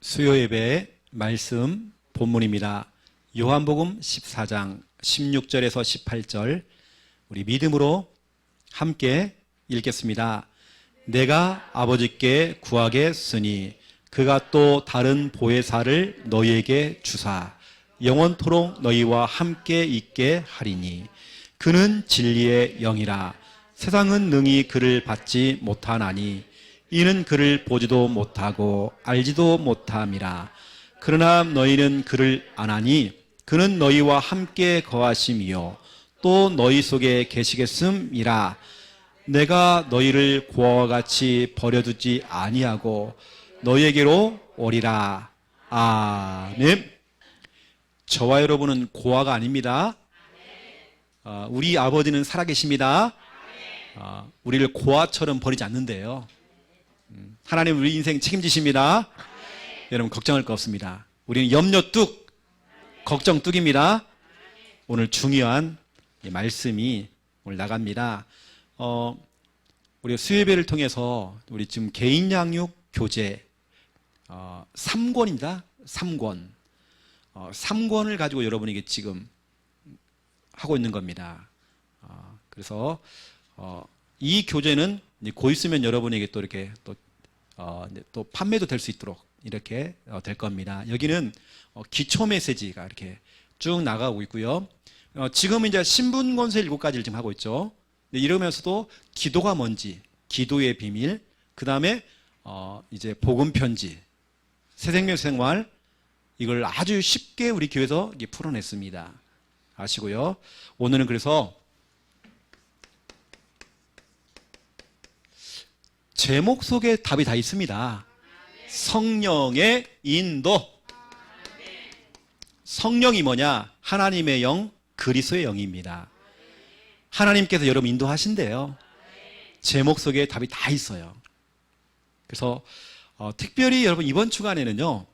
수요예배 말씀 본문입니다. 요한복음 14장 16절에서 18절 우리 믿음으로 함께 읽겠습니다. 내가 아버지께 구하겠으니 그가 또 다른 보혜사를 너희에게 주사 영원토록 너희와 함께 있게 하리니 그는 진리의 영이라. 세상은 능히 그를 받지 못하나니 이는 그를 보지도 못하고 알지도 못함이라. 그러나 너희는 그를 아나니 그는 너희와 함께 거하심이요 또 너희 속에 계시겠음이라. 내가 너희를 고아와 같이 버려두지 아니하고 너희에게로 오리라. 아멘. 저와 여러분은 고아가 아닙니다. 우리 아버지는 살아계십니다. 우리를 고아처럼 버리지 않는데요. 하나님 우리 인생 책임지십니다. 여러분 걱정할 거 없습니다. 우리는 염려 뚝, 걱정 뚝입니다. 오늘 중요한 말씀이 오늘 나갑니다. 우리 수요예배를 통해서 우리 지금 개인 양육 교재 3권입니다. 3권. 3권을 가지고 여러분에게 지금 하고 있는 겁니다. 그래서 이 교재는 곧 있으면 여러분에게 또 이렇게 또 판매도 될 수 있도록 이렇게 될 겁니다. 여기는 기초 메시지가 이렇게 쭉 나가고 있고요. 지금은 이제 신분권세 7가지를 지금 하고 있죠. 이러면서도 기도가 뭔지, 기도의 비밀, 그 다음에 이제 복음 편지, 새생명 생활, 이걸 아주 쉽게 우리 교회에서 풀어냈습니다. 아시고요. 오늘은 그래서 제목 속에 답이 다 있습니다. 성령의 인도. 성령이 뭐냐? 하나님의 영, 그리스도의 영입니다. 하나님께서 여러분 인도하신대요. 제목 속에 답이 다 있어요. 그래서 특별히 여러분 이번 주간에는요,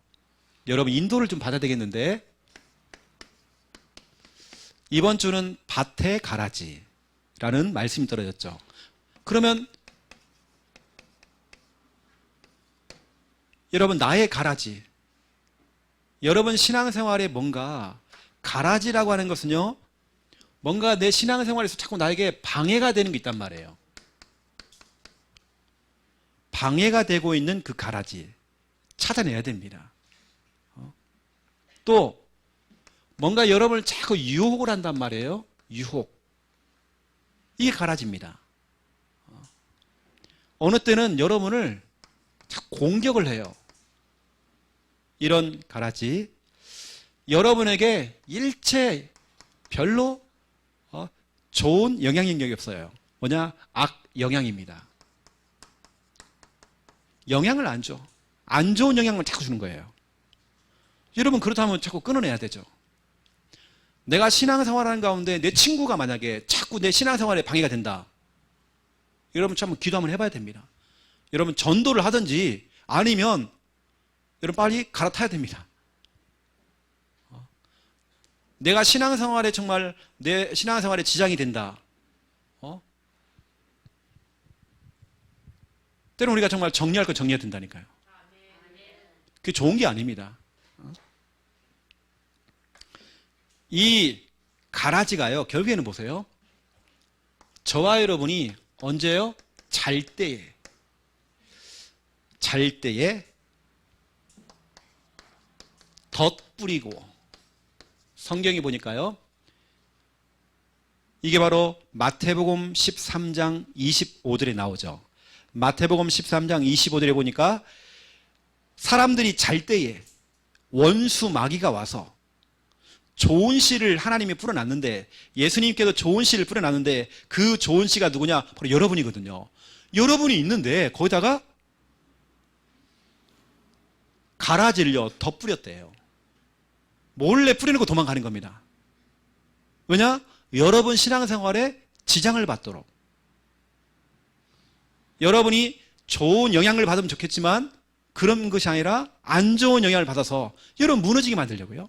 여러분 인도를 좀 받아야 되겠는데, 이번 주는 밭에 가라지라는 말씀이 떨어졌죠. 그러면 여러분 나의 가라지, 여러분 신앙생활에 뭔가 가라지라고 하는 것은요, 뭔가 내 신앙생활에서 자꾸 나에게 방해가 되는 게 있단 말이에요. 방해가 되고 있는 그 가라지 찾아내야 됩니다. 또 뭔가 여러분을 자꾸 유혹을 한단 말이에요. 유혹. 이게 가라지입니다. 어느 때는 여러분을 자꾸 공격을 해요. 이런 가라지. 여러분에게 일체 별로 좋은 영향력이 없어요. 뭐냐? 악 영향입니다. 영향을 안 줘. 안 좋은 영향을 자꾸 주는 거예요. 여러분 그렇다면 자꾸 끊어내야 되죠. 내가 신앙생활하는 가운데 내 친구가 만약에 자꾸 내 신앙생활에 방해가 된다. 여러분 참 기도 한번 해봐야 됩니다. 여러분 전도를 하든지 아니면 여러분 빨리 갈아타야 됩니다. 내가 신앙생활에 정말 내 신앙생활에 지장이 된다. 때로는 우리가 정말 정리할 거 정리해야 된다니까요. 그게 좋은 게 아닙니다. 이 가라지가요, 결국에는 보세요. 저와 여러분이 언제요? 잘 때에 덧 뿌리고, 성경이 보니까요, 이게 바로 마태복음 13장 25절에 나오죠. 마태복음 13장 25절에 보니까 사람들이 잘 때에 원수 마귀가 와서 좋은 씨를 하나님이 뿌려놨는데, 예수님께서 좋은 씨를 뿌려놨는데 그 좋은 씨가 누구냐? 바로 여러분이거든요. 여러분이 있는데 거기다가 가라지를요 더 뿌렸대요. 몰래 뿌리는 거 도망가는 겁니다. 왜냐? 여러분 신앙생활에 지장을 받도록. 여러분이 좋은 영향을 받으면 좋겠지만 그런 것이 아니라 안 좋은 영향을 받아서 여러분 무너지게 만들려고요.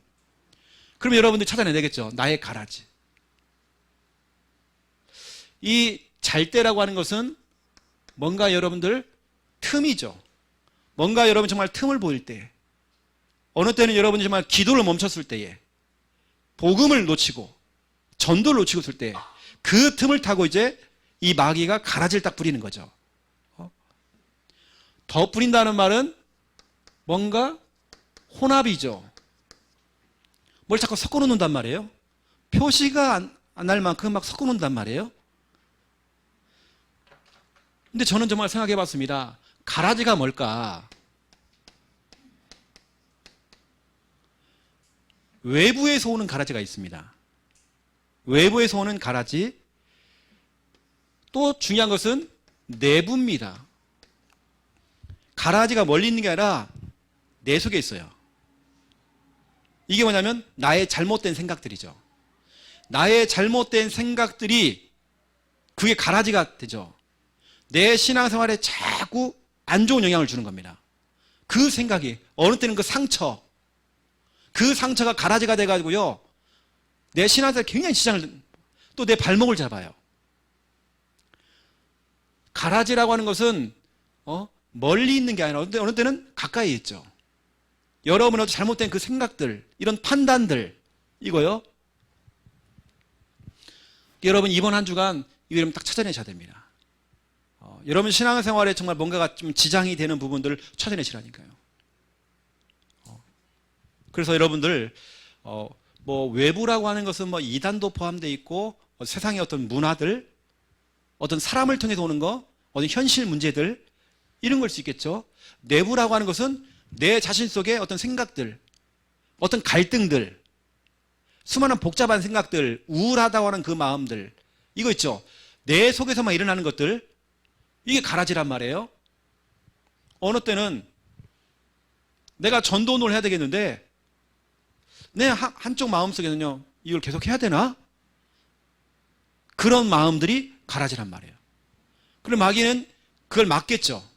그러면 여러분들이 찾아내야 되겠죠. 나의 가라지. 이 잘 때라고 하는 것은 뭔가 여러분들 틈이죠. 뭔가 여러분 정말 틈을 보일 때 어느 때는 여러분이 정말 기도를 멈췄을 때에, 복음을 놓치고 전도를 놓치고 있을 때 그 틈을 타고 이제 이 마귀가 가라지를 딱 부리는 거죠. 더 뿌린다는 말은 뭔가 혼합이죠. 뭘 자꾸 섞어 놓는단 말이에요. 표시가 안 날 만큼 막 섞어 놓는단 말이에요. 근데 저는 정말 생각해 봤습니다. 가라지가 뭘까? 외부에서 오는 가라지가 있습니다. 외부에서 오는 가라지. 또 중요한 것은 내부입니다. 가라지가 멀리 있는 게 아니라 내 속에 있어요. 이게 뭐냐면 나의 잘못된 생각들이죠. 나의 잘못된 생각들이 그게 가라지가 되죠. 내 신앙생활에 자꾸 안 좋은 영향을 주는 겁니다. 그 생각이, 어느 때는 그 상처가 가라지가 돼가지고요, 내 신앙생활에 굉장히 지장을, 또 내 발목을 잡아요. 가라지라고 하는 것은 멀리 있는 게 아니라 어느 때는 가까이 있죠. 여러분의 잘못된 그 생각들, 이런 판단들, 이거요. 여러분 이번 한 주간 이거 딱 찾아내셔야 됩니다. 여러분 신앙생활에 정말 뭔가가 좀 지장이 되는 부분들을 찾아내시라니까요. 그래서 여러분들 뭐 외부라고 하는 것은 뭐 이단도 포함되어 있고 세상의 어떤 문화들, 어떤 사람을 통해서 오는 거, 어떤 현실 문제들, 이런 걸 수 있겠죠. 내부라고 하는 것은 내 자신 속에 어떤 생각들, 어떤 갈등들, 수많은 복잡한 생각들, 우울하다고 하는 그 마음들, 이거 있죠. 내 속에서만 일어나는 것들, 이게 가라지란 말이에요. 어느 때는 내가 전도운동을 해야 되겠는데 내 한쪽 마음속에는요, 이걸 계속 해야 되나? 그런 마음들이 가라지란 말이에요. 그럼 마귀는 그걸 막겠죠.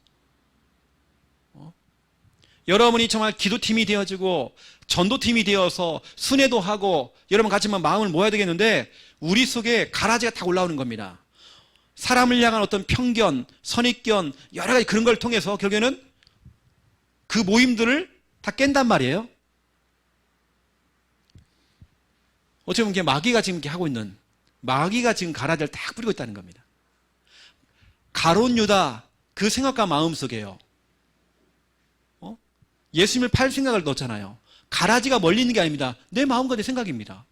여러분이 정말 기도팀이 되어지고 전도팀이 되어서 순회도 하고 여러분 같이 마음을 모아야 되겠는데 우리 속에 가라지가 다 올라오는 겁니다. 사람을 향한 어떤 편견, 선입견, 여러 가지 그런 걸 통해서 결국에는 그 모임들을 다 깬단 말이에요. 어떻게 보면 마귀가 지금 이렇게 하고 있는, 마귀가 지금 가라지를 딱 뿌리고 있다는 겁니다. 가룟 유다 그 생각과 마음 속에요. 예수님을 팔 생각을 넣었잖아요. 가라지가 멀리 있는 게 아닙니다. 내 마음과 내 생각입니다.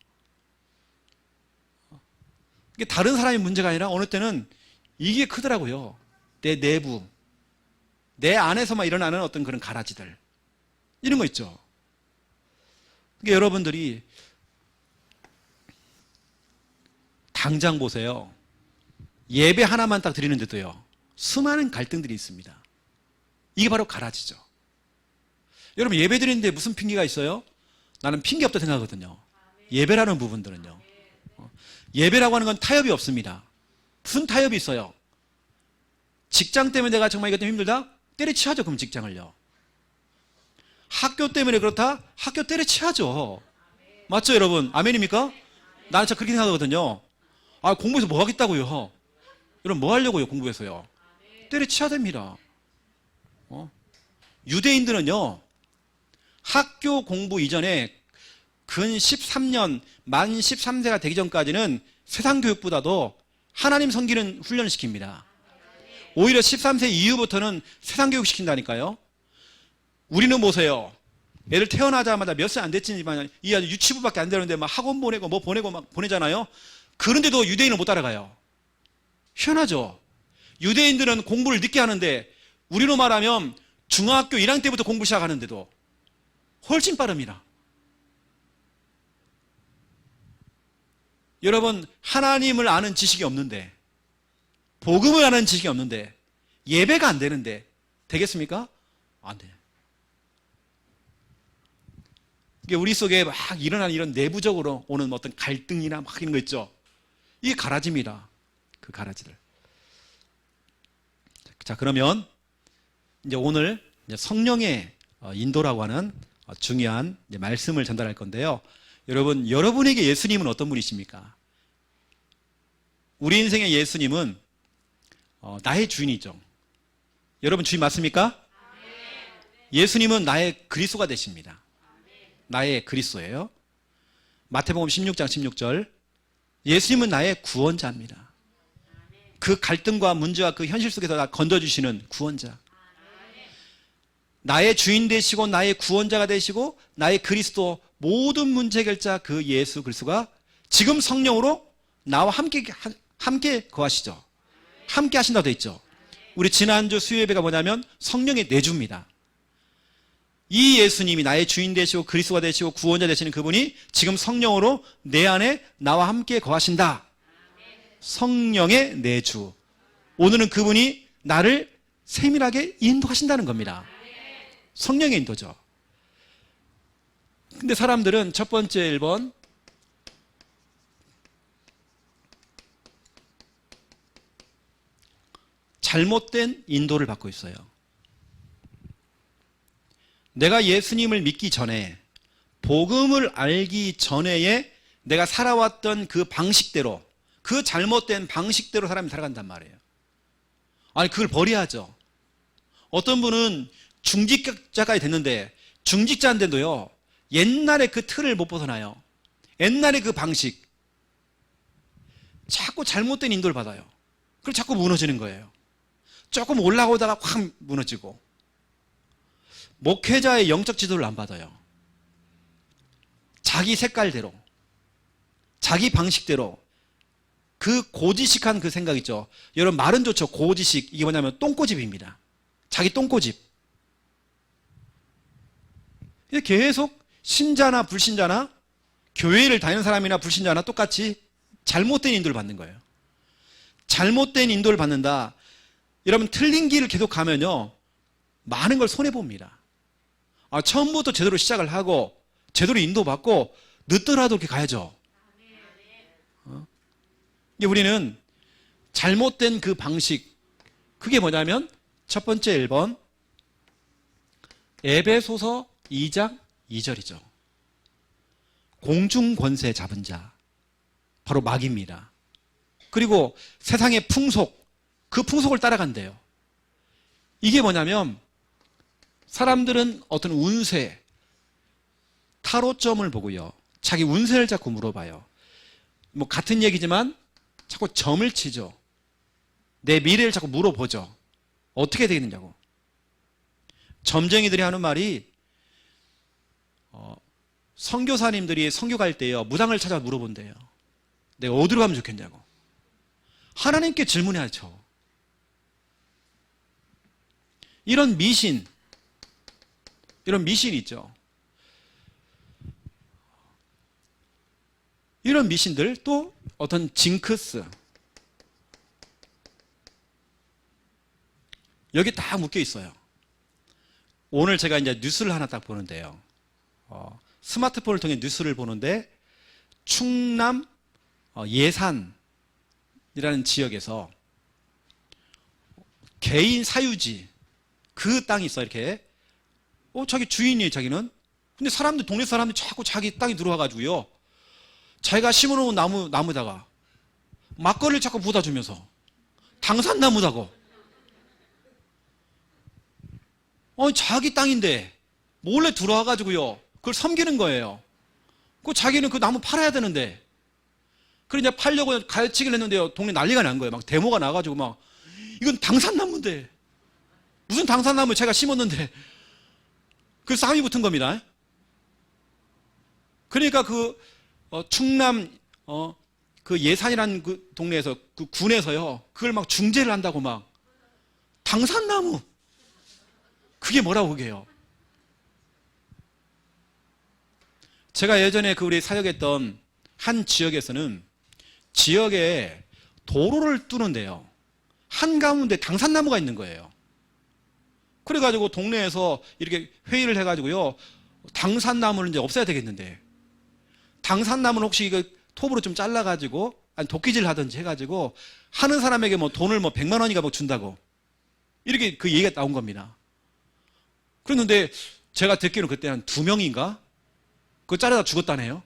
이게 다른 사람의 문제가 아니라 어느 때는 이게 크더라고요. 내 내부, 내 안에서만 일어나는 어떤 그런 가라지들, 이런 거 있죠. 그러니까 여러분들이 당장 보세요. 예배 하나만 딱 드리는데도요, 수많은 갈등들이 있습니다. 이게 바로 가라지죠. 여러분 예배 드리는데 무슨 핑계가 있어요? 나는 핑계 없다 생각하거든요. 예배라는 부분들은요. 예배라고 하는 건 타협이 없습니다. 무슨 타협이 있어요? 직장 때문에 내가 정말 이것 때문에 힘들다? 때려치워야죠. 그럼 직장을요. 학교 때문에 그렇다? 학교 때려치워야죠. 맞죠 여러분? 아멘입니까? 나는 진짜 그렇게 생각하거든요. 공부해서 뭐 하겠다고요? 여러분 뭐 하려고요 공부해서요? 때려치워야 됩니다. 유대인들은요, 학교 공부 이전에 근 13년, 만 13세가 되기 전까지는 세상 교육보다도 하나님 섬기는 훈련을 시킵니다. 오히려 13세 이후부터는 세상 교육 시킨다니까요. 우리는 보세요. 애들 태어나자마자 몇 살 안 됐지만 이 아주 유치부밖에 안 되는데 막 학원 보내고 뭐 보내고 막 보내잖아요. 그런데도 유대인은 못 따라가요. 희한하죠. 유대인들은 공부를 늦게 하는데 우리로 말하면 중학교 1학년 때부터 공부 시작하는데도 훨씬 빠릅니다. 여러분 하나님을 아는 지식이 없는데, 복음을 아는 지식이 없는데, 예배가 안 되는데 되겠습니까? 안 돼요. 이게 우리 속에 막 일어나는 이런 내부적으로 오는 어떤 갈등이나 막 이런 거 있죠. 이게 가라지입니다. 그 가라지들. 자, 그러면 이제 오늘 성령의 인도라고 하는 중요한 말씀을 전달할 건데요. 여러분, 여러분에게 예수님은 어떤 분이십니까? 우리 인생의 예수님은 나의 주인이죠. 여러분 주인 맞습니까? 예수님은 나의 그리스도가 되십니다. 나의 그리스도예요. 마태복음 16장 16절. 예수님은 나의 구원자입니다. 그 갈등과 문제와 그 현실 속에서 나 건져주시는 구원자. 나의 주인 되시고 나의 구원자가 되시고 나의 그리스도 모든 문제 해결자 그 예수 그리스도가 지금 성령으로 나와 함께 거하시죠. 함께 하신다고 되어 있죠. 우리 지난주 수요예배가 뭐냐면 성령의 내주입니다. 이 예수님이 나의 주인 되시고 그리스도가 되시고 구원자 되시는 그분이 지금 성령으로 내 안에 나와 함께 거하신다. 성령의 내주. 오늘은 그분이 나를 세밀하게 인도하신다는 겁니다. 성령의 인도죠. 근데 사람들은 첫 번째 1번 잘못된 인도를 받고 있어요. 내가 예수님을 믿기 전에, 복음을 알기 전에의 내가 살아왔던 그 방식대로, 그 잘못된 방식대로 사람이 살아간단 말이에요. 아니, 그걸 버려야죠. 어떤 분은 중직자가 됐는데, 중직자인데도요, 옛날에 그 틀을 못 벗어나요. 옛날에 그 방식. 자꾸 잘못된 인도를 받아요. 그걸 자꾸 무너지는 거예요. 조금 올라오다가 확 무너지고. 목회자의 영적 지도를 안 받아요. 자기 색깔대로, 자기 방식대로, 그 고지식한 그 생각 있죠. 여러분 말은 좋죠. 고지식. 이게 뭐냐면 똥꼬집입니다. 자기 똥꼬집. 계속 신자나 불신자나 교회를 다니는 사람이나 불신자나 똑같이 잘못된 인도를 받는 거예요. 잘못된 인도를 받는다. 여러분 틀린 길을 계속 가면요, 많은 걸 손해봅니다. 처음부터 제대로 시작을 하고 제대로 인도받고 늦더라도 이렇게 가야죠. 우리는 잘못된 그 방식, 그게 뭐냐면 첫 번째 1번 에베소서 2장 2절이죠. 공중권세 잡은 자, 바로 마귀입니다. 그리고 세상의 풍속, 그 풍속을 따라간대요. 이게 뭐냐면 사람들은 어떤 운세, 타로점을 보고요, 자기 운세를 자꾸 물어봐요. 뭐 같은 얘기지만 자꾸 점을 치죠. 내 미래를 자꾸 물어보죠. 어떻게 되겠느냐고. 점쟁이들이 하는 말이 선교사님들이 선교 갈 때요, 무당을 찾아 물어본대요. 내가 어디로 가면 좋겠냐고. 하나님께 질문해야죠. 이런 미신 있죠. 이런 미신들, 또 어떤 징크스, 여기 다 묶여 있어요. 오늘 제가 이제 뉴스를 하나 딱 보는데요. 스마트폰을 통해 뉴스를 보는데 충남 예산이라는 지역에서 개인 사유지, 그 땅이 있어. 이렇게 자기 주인이에요, 자기는. 근데 동네 사람들이 자꾸 자기 땅에 들어와가지고요, 자기가 심어놓은 나무다가 막걸리를 자꾸 부어다 주면서 당산나무다고. 자기 땅인데 몰래 들어와가지고요, 그걸 섬기는 거예요. 자기는 그 나무 팔아야 되는데. 그래 이제 팔려고 가르치기를 했는데요, 동네 난리가 난 거예요. 막 데모가 나가지고 막, 이건 당산나무인데 무슨 당산나무 제가 심었는데. 그 싸움이 붙은 겁니다. 그러니까 충남 그 예산이라는 그 동네에서, 그 군에서요, 그걸 막 중재를 한다고, 막 당산나무, 그게 뭐라고 그게요. 제가 예전에 우리 사역했던 한 지역에서는 지역에 도로를 뚫는데요, 한가운데 당산나무가 있는 거예요. 그래가지고 동네에서 이렇게 회의를 해가지고요, 당산나무를 이제 없애야 되겠는데, 당산나무는 혹시 이거 톱으로 좀 잘라가지고, 아니 도끼질 하든지 해가지고 하는 사람에게 뭐 돈을 100만 원인가 뭐 준다고, 이렇게 그 얘기가 나온 겁니다. 그랬는데 제가 듣기로는 그때 한 2명인가 그거 자르다 죽었다네요.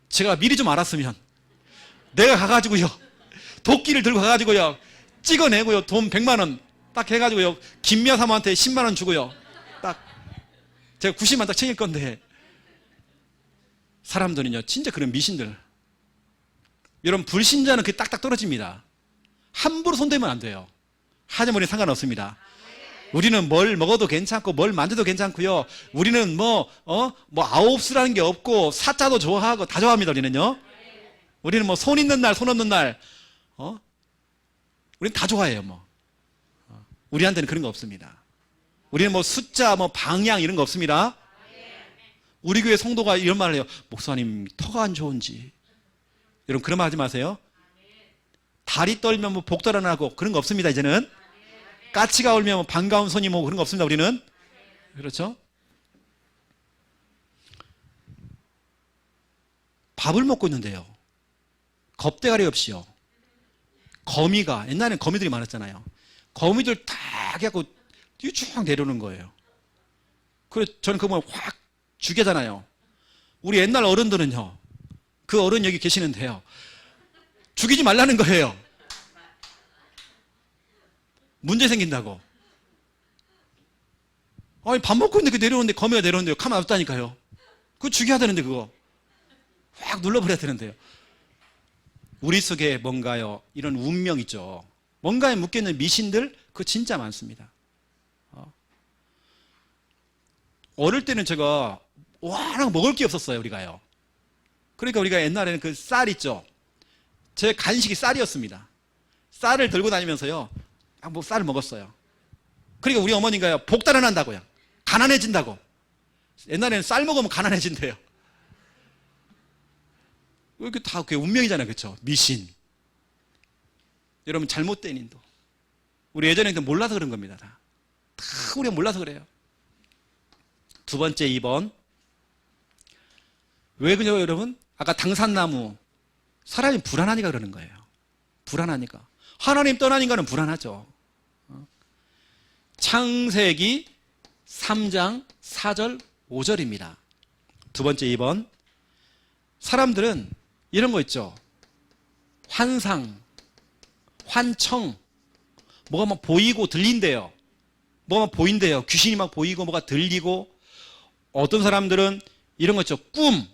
제가 미리 좀 알았으면 내가 가가지고요, 도끼를 들고 가가지고요, 찍어내고요, 돈 100만 원 딱 해가지고요, 김여사모한테 10만 원 주고요, 딱 제가 90만 딱 챙길 건데 사람들은요 진짜 그런 미신들. 여러분 불신자는 그게 딱딱 떨어집니다. 함부로 손대면 안 돼요. 하자머리 상관없습니다. 우리는 뭘 먹어도 괜찮고 뭘 만져도 괜찮고요. 우리는 아홉수라는 게 없고 사자도 좋아하고 다 좋아합니다. 우리는요. 우리는 뭐 손 있는 날, 손 없는 날, 우리는 다 좋아해요. 우리한테는 그런 거 없습니다. 우리는 뭐 숫자, 뭐 방향 이런 거 없습니다. 우리 교회 성도가 이런 말을 해요. 목사님 터가 안 좋은지. 여러분 그런 말 하지 마세요. 다리 떨면 뭐 복 달아나고 그런 거 없습니다. 이제는 까치가 울면 뭐 반가운 손이 뭐 그런 거 없습니다. 우리는 그렇죠? 밥을 먹고 있는데요. 겁대가리 없이요. 거미가 옛날에는 거미들이 많았잖아요. 거미들 다 해갖고 쭉 내려오는 거예요. 그래서 저는 그거 확 죽이잖아요. 우리 옛날 어른들은요. 그 어른 여기 계시는데요. 죽이지 말라는 거예요. 문제 생긴다고. 아니 밥 먹고 있는데 그 내려오는데 거미가 내려오는데요. 가만 놔뒀다니까요. 그거 죽여야 되는데 그거. 확 눌러버려야 되는데요. 우리 속에 뭔가요 이런 운명 있죠. 뭔가에 묶여있는 미신들 그거 진짜 많습니다. 어릴 때는 제가 워낙 먹을 게 없었어요. 우리가요. 그러니까 우리가 옛날에는 그 쌀 있죠. 제 간식이 쌀이었습니다. 쌀을 들고 다니면서요 뭐 쌀을 먹었어요. 그러니까 우리 어머니가요 복 달아난다고요. 가난해진다고. 옛날에는 쌀 먹으면 가난해진대요. 이게 다 그게 운명이잖아요. 그렇죠? 미신. 여러분 잘못된 인도. 우리 예전에는 몰라서 그런 겁니다. 다 우리가 몰라서 그래요. 두 번째 2번. 왜 그래요 여러분? 아까 당산나무. 사람이 불안하니까 그러는 거예요. 불안하니까. 하나님 떠나니까는 불안하죠. 창세기 3장 4절 5절입니다. 두 번째 2번. 사람들은 이런 거 있죠. 환상, 환청, 뭐가 막 보이고 들린대요. 뭐가 막 보인대요. 귀신이 막 보이고 뭐가 들리고. 어떤 사람들은 이런 거 있죠. 꿈.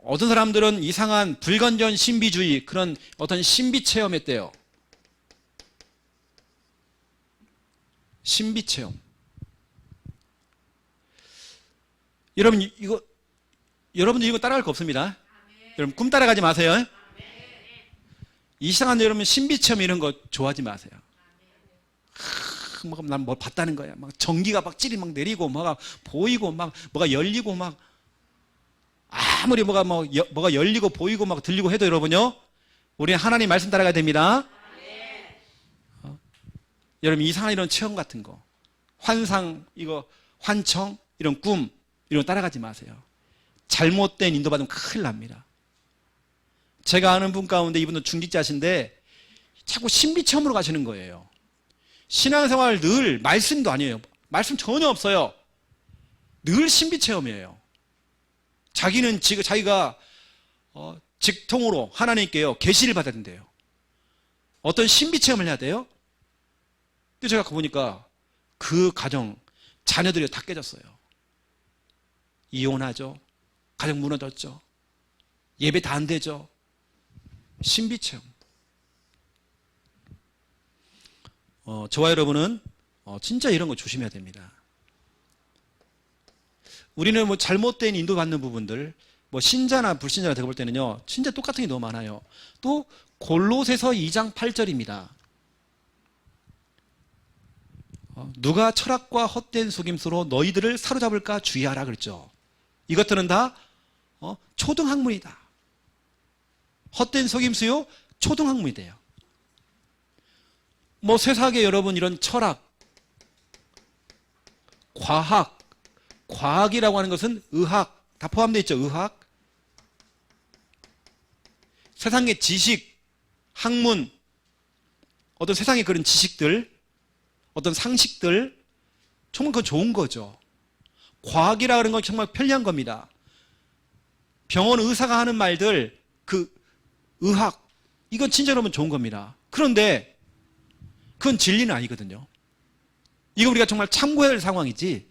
어떤 사람들은 이상한 불건전 신비주의 그런 어떤 신비 체험했대요. 신비 체험. 여러분 여러분들 이거 따라갈 거 없습니다. 여러분 꿈 따라가지 마세요. 이상한 여러분 신비 체험 이런 거 좋아하지 마세요. 난 뭘 봤다는 거야. 막 전기가 막 찔이 막 내리고 뭐가 보이고 막 뭐가 열리고 막 아무리 뭐가 열리고 보이고 막 들리고 해도 여러분요. 우리는 하나님 말씀 따라가야 됩니다. 여러분 이상한 이런 체험 같은 거. 환상 이거 환청 이런 꿈 이런 거 따라가지 마세요. 잘못된 인도받으면 큰일 납니다. 제가 아는 분 가운데 이분도 중직자신데 자꾸 신비체험으로 가시는 거예요. 신앙생활 늘 말씀도 아니에요. 말씀 전혀 없어요. 늘 신비체험이에요. 자기는 지금 자기가 직통으로 하나님께요 계시를 받아야 된대요. 어떤 신비체험을 해야 돼요. 근데 제가 보니까 그 가정 자녀들이 다 깨졌어요. 이혼하죠. 가정 무너졌죠. 예배 다 안 되죠. 신비체험. 저와 여러분은 진짜 이런 거 조심해야 됩니다. 우리는 뭐 잘못된 인도받는 부분들, 뭐 신자나 불신자나 되고 볼 때는요, 진짜 똑같은 게 너무 많아요. 또 골로새서 2장 8절입니다. 누가 철학과 헛된 속임수로 너희들을 사로잡을까 주의하라 그랬죠. 이것들은 다 초등학문이다. 헛된 속임수요, 초등학문이 돼요. 뭐 세상에 여러분 이런 철학, 과학이라고 하는 것은 의학, 다 포함되어 있죠. 의학. 세상의 지식, 학문, 어떤 세상의 그런 지식들, 어떤 상식들, 정말 그거 좋은 거죠. 과학이라고 하는 건 정말 편리한 겁니다. 병원 의사가 하는 말들, 그 의학, 이건 진짜 여러분 좋은 겁니다. 그런데 그건 진리는 아니거든요. 이거 우리가 정말 참고해야 할 상황이지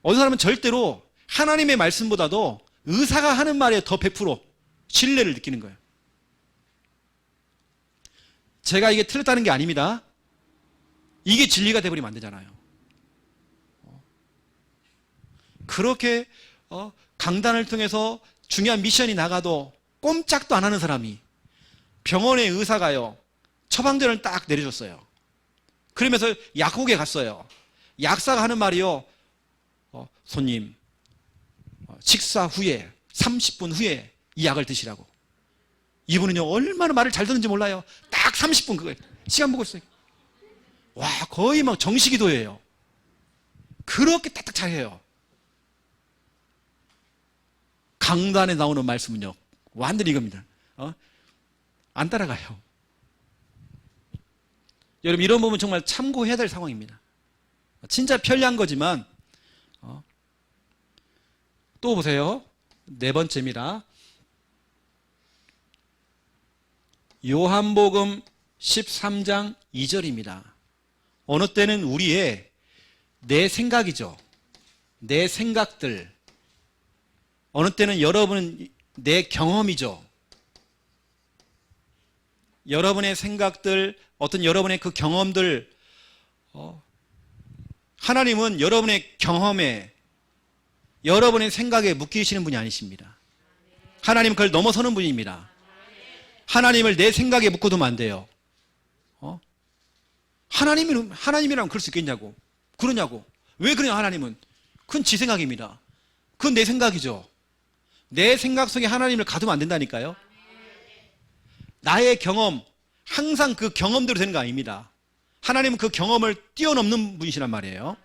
어떤 사람은 절대로 하나님의 말씀보다도 의사가 하는 말에 더 100% 신뢰를 느끼는 거예요. 제가 이게 틀렸다는 게 아닙니다. 이게 진리가 돼버리면 안 되잖아요. 그렇게 강단을 통해서 중요한 미션이 나가도 꼼짝도 안 하는 사람이 병원의 의사가요, 처방전을 딱 내려줬어요. 그러면서 약국에 갔어요. 약사가 하는 말이요, 손님, 식사 후에 30분 후에 이 약을 드시라고. 이분은요, 얼마나 말을 잘 듣는지 몰라요. 딱 30분 그거 시간 보고 있어요. 와, 거의 막 정시기도예요. 그렇게 딱딱 잘해요. 강단에 나오는 말씀은요, 완전히 이겁니다. 안 따라가요. 여러분, 이런 부분 정말 참고해야 될 상황입니다. 진짜 편리한 거지만, 또 보세요. 네 번째입니다. 요한복음 13장 2절입니다. 어느 때는 우리의 내 생각이죠. 내 생각들. 어느 때는 여러분은 내 경험이죠. 여러분의 생각들, 어떤 여러분의 그 경험들, 하나님은 여러분의 경험에, 여러분의 생각에 묶이시는 분이 아니십니다. 하나님은 그걸 넘어서는 분입니다. 하나님을 내 생각에 묶어두면 안 돼요. 하나님이라면 그럴 수 있겠냐고. 그러냐고. 왜 그러냐, 하나님은. 그건 지 생각입니다. 그건 내 생각이죠. 내 생각 속에 하나님을 가두면 안 된다니까요. 나의 경험, 항상 그 경험대로 되는 거 아닙니다. 하나님은 그 경험을 뛰어넘는 분이시란 말이에요.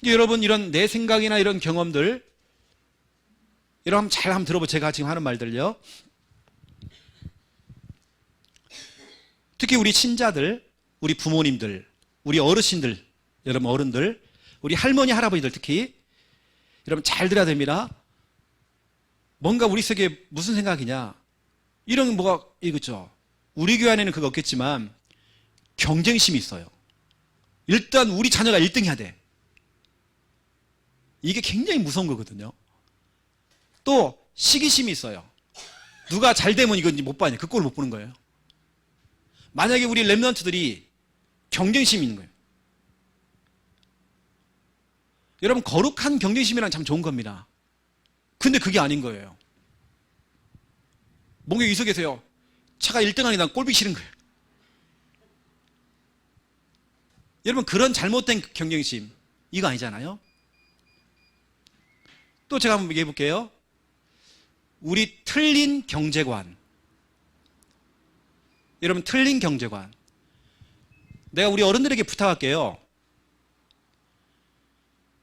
여러분, 이런 내 생각이나 이런 경험들, 여러분 잘 한번 들어보세요. 제가 지금 하는 말들요. 특히 우리 친자들, 우리 부모님들, 우리 어르신들, 여러분 어른들, 우리 할머니, 할아버지들 특히 여러분 잘 들어야 됩니다. 뭔가 우리 속에 무슨 생각이냐, 이런 뭐가 이거죠. 우리 교회 안에는 그거 없겠지만 경쟁심이 있어요. 일단 우리 자녀가 1등 해야 돼. 이게 굉장히 무서운 거거든요. 또 시기심이 있어요. 누가 잘 되면 이거 못 봐냐, 그 꼴을 못 보는 거예요. 만약에 우리 렘넌트들이 경쟁심이 있는 거예요. 여러분, 거룩한 경쟁심이란 참 좋은 겁니다. 근데 그게 아닌 거예요. 뭔가 이 속에서요, 차가 1등하니 난 꼴보기 싫은 거예요. 여러분, 그런 잘못된 경쟁심, 이거 아니잖아요. 또 제가 한번 얘기해 볼게요. 우리 틀린 경제관. 여러분, 틀린 경제관. 내가 우리 어른들에게 부탁할게요.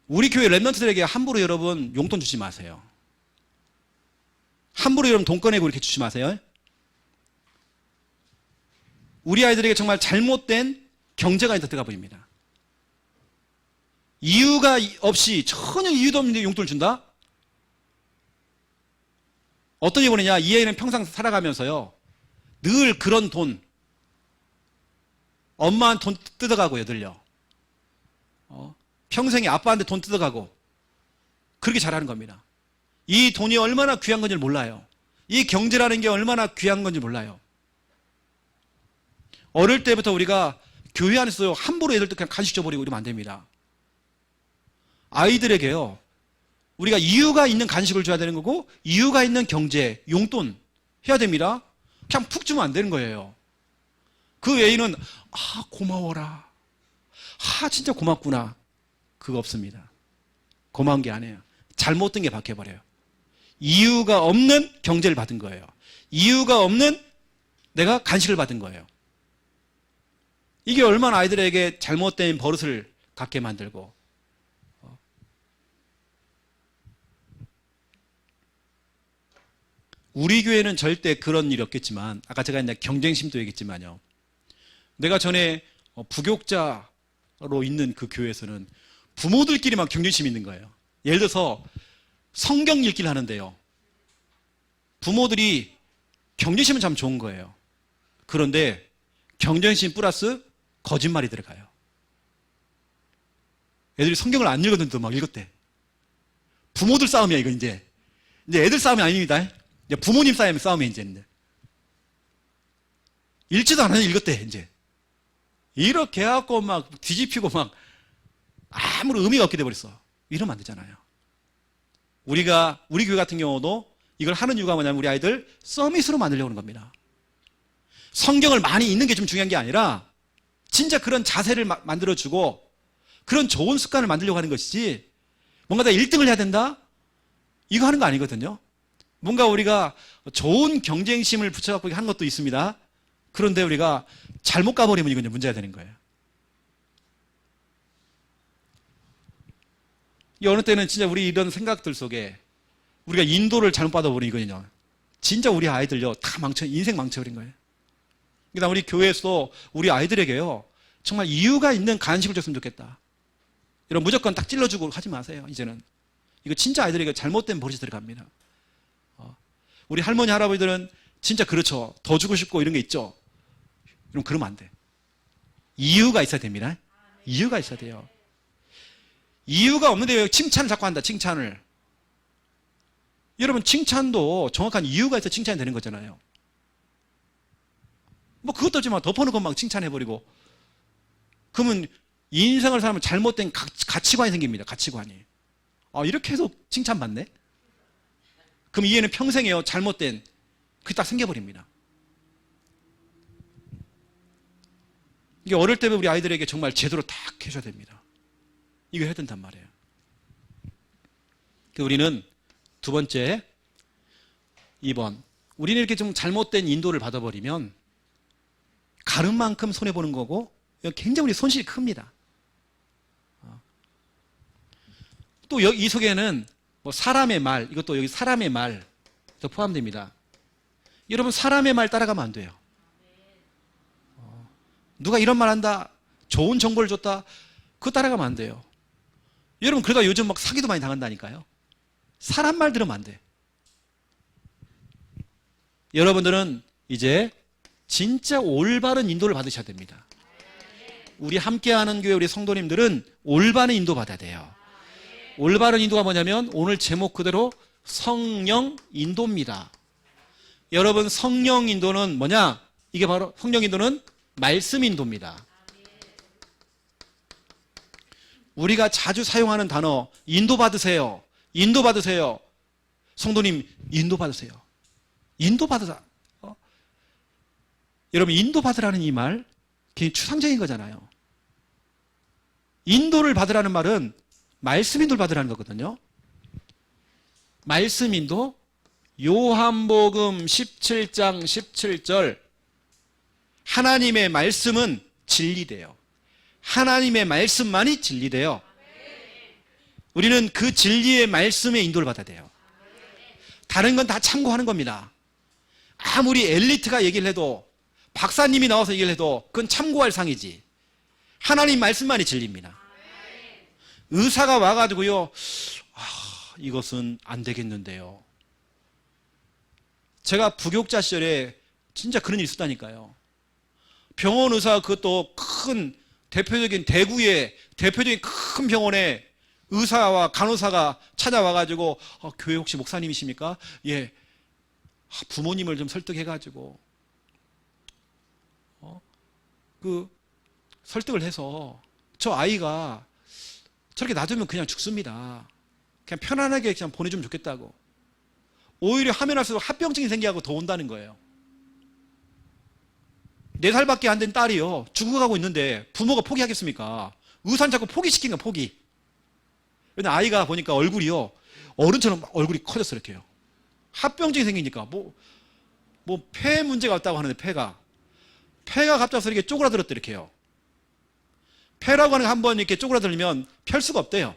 우리 교회 렘넌트들에게 함부로 여러분 용돈 주지 마세요. 함부로 여러분 돈 꺼내고 이렇게 주지 마세요. 우리 아이들에게 정말 잘못된 경제관이 들어가 버립니다. 이유가 없이, 전혀 이유도 없는데 용돈을 준다? 어떤 이유냐, 이 아이는 평생 살아가면서요, 늘 그런 돈, 엄마한테 돈 뜯어가고요, 늘요. 평생에 아빠한테 돈 뜯어가고, 그렇게 잘하는 겁니다. 이 돈이 얼마나 귀한 건지 몰라요. 이 경제라는 게 얼마나 귀한 건지 몰라요. 어릴 때부터 우리가 교회 안에서 함부로 애들도 그냥 간식 줘버리고 이러면 안 됩니다. 아이들에게요, 우리가 이유가 있는 간식을 줘야 되는 거고, 이유가 있는 경제, 용돈 해야 됩니다. 그냥 푹 주면 안 되는 거예요. 그 외에는 고마워라, 진짜 고맙구나, 그거 없습니다. 고마운 게 아니에요. 잘못된 게 박혀버려요. 이유가 없는 경제를 받은 거예요. 이유가 없는 내가 간식을 받은 거예요. 이게 얼마나 아이들에게 잘못된 버릇을 갖게 만들고, 우리 교회는 절대 그런 일이 없겠지만, 아까 제가 이제 경쟁심도 얘기했지만요, 내가 전에 부교육자로 있는 그 교회에서는 부모들끼리 막 경쟁심이 있는 거예요. 예를 들어서 성경 읽기를 하는데요, 부모들이 경쟁심은 참 좋은 거예요. 그런데 경쟁심 플러스 거짓말이 들어가요. 애들이 성경을 안 읽었는데도 막 읽었대. 부모들 싸움이야, 이거 이제. 이제 애들 싸움이 아닙니다. 이제 부모님 싸움이 이제. 읽지도 않았는데 읽었대, 이제. 이렇게 해갖고 막 뒤집히고 막 아무런 의미가 없게 돼버렸어. 이러면 안 되잖아요. 우리 교회 같은 경우도 이걸 하는 이유가 뭐냐면 우리 아이들 서밋으로 만들려고 하는 겁니다. 성경을 많이 읽는 게 좀 중요한 게 아니라 진짜 그런 자세를 만들어주고 그런 좋은 습관을 만들려고 하는 것이지 뭔가 다 1등을 해야 된다? 이거 하는 거 아니거든요. 뭔가 우리가 좋은 경쟁심을 붙여갖고 하는 것도 있습니다. 그런데 우리가 잘못 가버리면 이건 문제가 되는 거예요. 이 어느 때는 진짜 우리 이런 생각들 속에 우리가 인도를 잘못 받아버리면 이거는요. 진짜 우리 아이들요. 다 인생 망쳐버린 거예요. 그러니까 우리 교회에서 우리 아이들에게요. 정말 이유가 있는 간식을 줬으면 좋겠다. 이런 무조건 딱 찔러주고 하지 마세요. 이제는. 이거 진짜 아이들에게 잘못된 버릇이 들어갑니다. 우리 할머니, 할아버지들은 진짜 그렇죠. 더 주고 싶고 이런 게 있죠. 그러면 안 돼. 이유가 있어야 됩니다. 이유가 있어야 돼요. 이유가 없는데 왜 칭찬을 자꾸 한다, 칭찬을. 여러분, 칭찬도 정확한 이유가 있어야 칭찬이 되는 거잖아요. 뭐 그것도 없지만 덮어놓고 막 칭찬해버리고. 그러면 인생을 살면 잘못된 가치관이 생깁니다. 가치관이. 이렇게 해서 칭찬받네? 그럼 이해는 평생에요. 잘못된. 그게 딱 생겨버립니다. 이게 어릴 때부터 우리 아이들에게 정말 제대로 딱 해줘야 됩니다. 이거 해야 된단 말이에요. 우리는 두 번째, 2번. 우리는 이렇게 좀 잘못된 인도를 받아버리면 가름만큼 손해보는 거고 굉장히 우리 손실이 큽니다. 또 이 속에는 뭐 사람의 말, 이것도 여기 사람의 말도 포함됩니다. 여러분, 사람의 말 따라가면 안 돼요. 누가 이런 말 한다, 좋은 정보를 줬다, 그거 따라가면 안 돼요. 여러분, 그러다 요즘 막 사기도 많이 당한다니까요. 사람 말 들으면 안 돼. 여러분들은 이제 진짜 올바른 인도를 받으셔야 됩니다. 우리 함께하는 교회 우리 성도님들은 올바른 인도 받아야 돼요. 올바른 인도가 뭐냐면 오늘 제목 그대로 성령 인도입니다. 여러분, 성령 인도는 뭐냐? 이게 바로 성령 인도는 말씀 인도입니다. 우리가 자주 사용하는 단어 인도받으세요. 인도받으세요. 성도님, 인도받으세요. 인도받으라. 여러분, 인도받으라는 이 말 굉장히 추상적인 거잖아요. 인도를 받으라는 말은 말씀 인도를 받으라는 거거든요. 말씀 인도, 요한복음 17장 17절. 하나님의 말씀은 진리돼요. 하나님의 말씀만이 진리돼요. 우리는 그 진리의 말씀의 인도를 받아야 돼요. 다른 건 다 참고하는 겁니다. 아무리 엘리트가 얘기를 해도, 박사님이 나와서 얘기를 해도 그건 참고할 상이지. 하나님 말씀만이 진리입니다. 의사가 와가지고요, 이것은 안 되겠는데요. 제가 부교육자 시절에 진짜 그런 일이 있었다니까요. 병원 의사, 그것도 큰 대표적인 대구의 대표적인 큰 병원에 의사와 간호사가 찾아와가지고 교회 혹시 목사님이십니까? 예. 부모님을 좀 설득해가지고 설득을 해서 저 아이가 저렇게 놔두면 그냥 죽습니다. 그냥 편안하게 그냥 보내주면 좋겠다고. 오히려 하면 할수록 합병증이 생기고 더 온다는 거예요. 4살밖에 안 된 딸이요, 죽어가고 있는데 부모가 포기하겠습니까? 의사는 자꾸 포기시킨 거야, 포기. 근데 아이가 보니까 얼굴이요, 어른처럼 얼굴이 커졌어, 이렇게요. 합병증이 생기니까 폐 문제가 있다고 하는데 폐가 갑자기 이렇게 쪼그라들었대, 이렇게요. 폐라고 하는 게 한번 이렇게 쪼그라들면 펼 수가 없대요.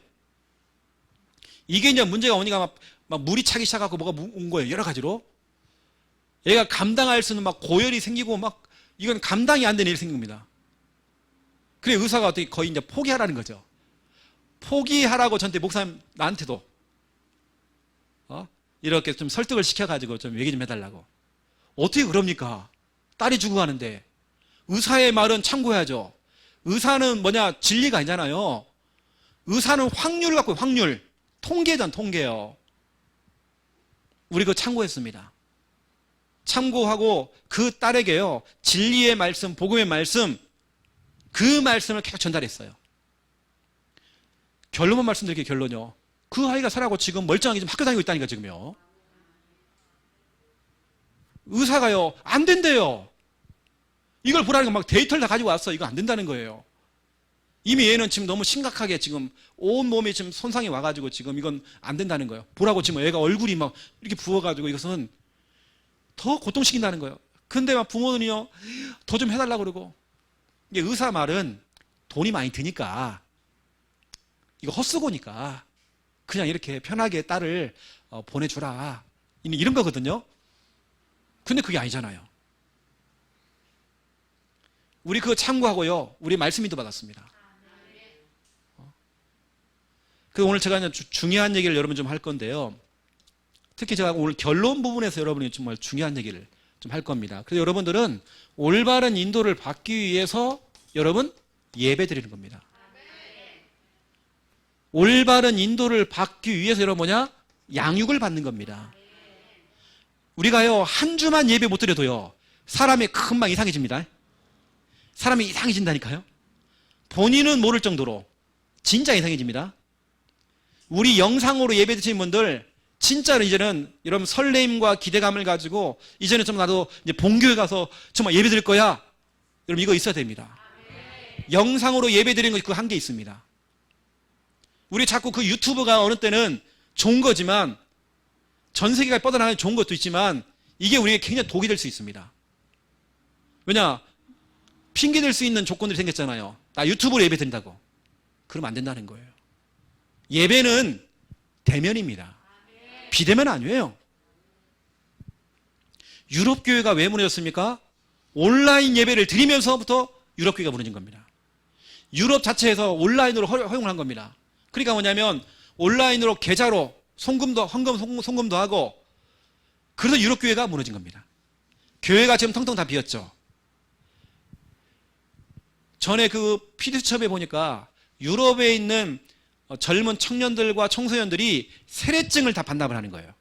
이게 이제 문제가 오니까 막 물이 차기 시작하고 뭐가 온 거예요, 여러 가지로. 얘가 감당할 수 있는 막 고열이 생기고 이건 감당이 안 되는 일이 생깁니다. 그래 의사가 어떻게 거의 이제 포기하라는 거죠. 포기하라고 저한테 목사님, 나한테도 이렇게 좀 설득을 시켜가지고 좀 얘기 좀 해달라고. 어떻게 그럽니까? 딸이 죽어가는데. 의사의 말은 참고해야죠. 의사는 진리가 아니잖아요. 의사는 확률을 갖고 확률. 통계전 통계요. 우리 그거 참고했습니다. 참고하고 그 딸에게요. 진리의 말씀, 복음의 말씀, 그 말씀을 계속 전달했어요. 결론만 말씀드릴게요. 결론요. 그 아이가 살아고 지금 멀쩡하게 지금 학교 다니고 있다니까 지금요. 의사가요. 안 된대요. 이걸 보라니까 막 데이터를 다 가지고 왔어. 이거 안 된다는 거예요. 이미 얘는 지금 너무 심각하게 지금 온 몸에 지금 손상이 와가지고 지금 이건 안 된다는 거예요. 보라고 지금 애가 얼굴이 막 이렇게 부어가지고 이것은 더 고통시킨다는 거예요. 근데 막 부모는요, 더 좀 해달라고 그러고. 이게 의사 말은 돈이 많이 드니까, 이거 헛수고니까, 그냥 이렇게 편하게 딸을 보내주라. 이런 거거든요. 근데 그게 아니잖아요. 우리 그거 참고하고요, 우리 말씀 인도 받았습니다. 그 오늘 제가 중요한 얘기를 여러분 좀 할 건데요. 특히 제가 오늘 결론 부분에서 여러분이 정말 중요한 얘기를 좀 할 겁니다. 그래서 여러분들은 올바른 인도를 받기 위해서 여러분 예배 드리는 겁니다. 올바른 인도를 받기 위해서 여러분 뭐냐? 양육을 받는 겁니다. 우리가요, 한 주만 예배 못 드려도요, 사람이 금방 이상해집니다. 사람이 이상해진다니까요. 본인은 모를 정도로 진짜 이상해집니다. 우리 영상으로 예배 드시는 분들 진짜로 이제는 여러분 설레임과 기대감을 가지고 이제는 좀 나도 이제 본교회 가서 정말 예배 드릴 거야. 여러분 이거 있어야 됩니다. 영상으로 예배 드리는 거 그 한계 있습니다. 우리 자꾸 그 유튜브가 어느 때는 좋은 거지만 전 세계가 뻗어나가는 좋은 것도 있지만 이게 우리에게 굉장히 독이 될 수 있습니다. 왜냐? 핑계 댈 수 있는 조건들이 생겼잖아요. 나 유튜브로 예배 드린다고. 그러면 안 된다는 거예요. 예배는 대면입니다. 비대면 아니에요. 유럽교회가 왜 무너졌습니까? 온라인 예배를 드리면서부터 유럽교회가 무너진 겁니다. 유럽 자체에서 온라인으로 허용을 한 겁니다. 그러니까 뭐냐면 온라인으로 계좌로 송금도 하고, 그래서 유럽교회가 무너진 겁니다. 교회가 지금 텅텅 다 비었죠. 전에 그 피드수첩에 보니까 유럽에 있는 젊은 청년들과 청소년들이 세례증을 다 반납을 하는 거예요.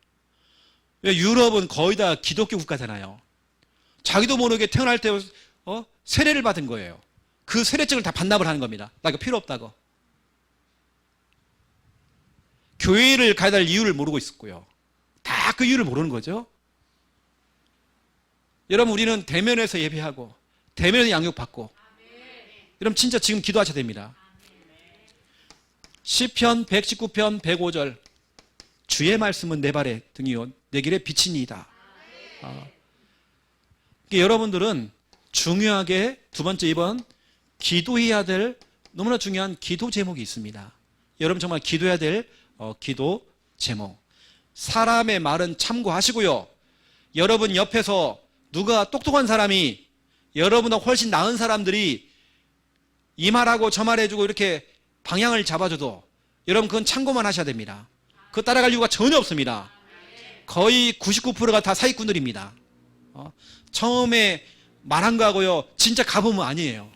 왜? 유럽은 거의 다 기독교 국가잖아요. 자기도 모르게 태어날 때 세례를 받은 거예요. 그 세례증을 다 반납을 하는 겁니다. 나 이거 필요 없다고. 교회를 가야 될 이유를 모르고 있었고요. 다 그 이유를 모르는 거죠. 여러분 우리는 대면에서 예배하고 대면에서 양육받고, 여러분 진짜 지금 기도하셔야 됩니다. 시편 119편 105절 주의 말씀은 내 발에 등이요 내 길에 빛이니이다. 여러분들은 중요하게 두 번째 2번 기도해야 될 너무나 중요한 기도 제목이 있습니다. 여러분 정말 기도해야 될 기도 제목. 사람의 말은 참고하시고요. 여러분 옆에서 누가 똑똑한 사람이, 여러분보다 훨씬 나은 사람들이 이 말하고 저 말해주고 이렇게 방향을 잡아줘도 여러분 그건 참고만 하셔야 됩니다. 그거 따라갈 이유가 전혀 없습니다. 거의 99%가 다 사기꾼들입니다. 처음에 말한 거하고요 진짜 가보면 아니에요.